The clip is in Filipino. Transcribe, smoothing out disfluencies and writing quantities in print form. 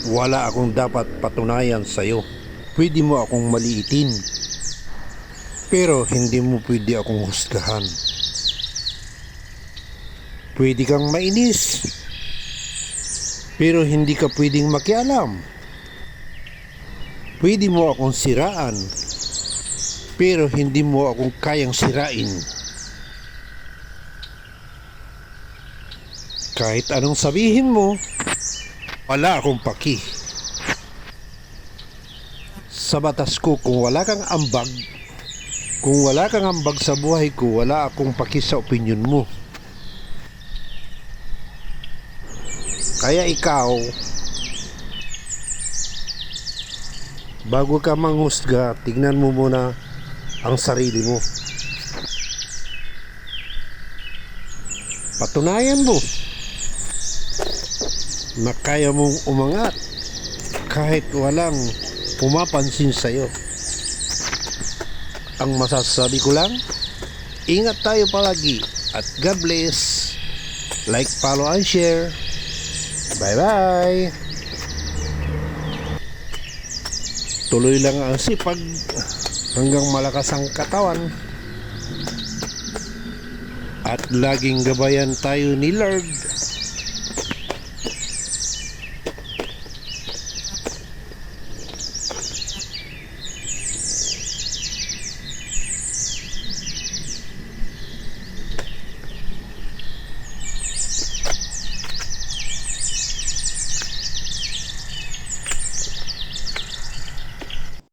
Wala akong dapat patunayan sa'yo. Pwede mo akong maliitin, pero hindi mo pwede akong husgahan. Pwede kang mainis, pero hindi ka pwedeng makialam. Pwede mo akong siraan, pero hindi mo akong kayang sirain. Kahit anong sabihin mo, wala akong paki. Sa batas ko, kung wala kang ambag sa buhay ko, wala akong paki sa opinyon mo. Kaya ikaw, bago ka manghusga, tignan mo muna ang sarili mo. Patunayan mo na kaya mong umangat kahit walang pumapansin sa'yo. Ang masasabi ko lang, ingat tayo palagi at God bless. Like, follow, and share. Bye-bye. Tuloy lang ang sipag hanggang malakas ang katawan. At laging gabayan tayo ni Lord.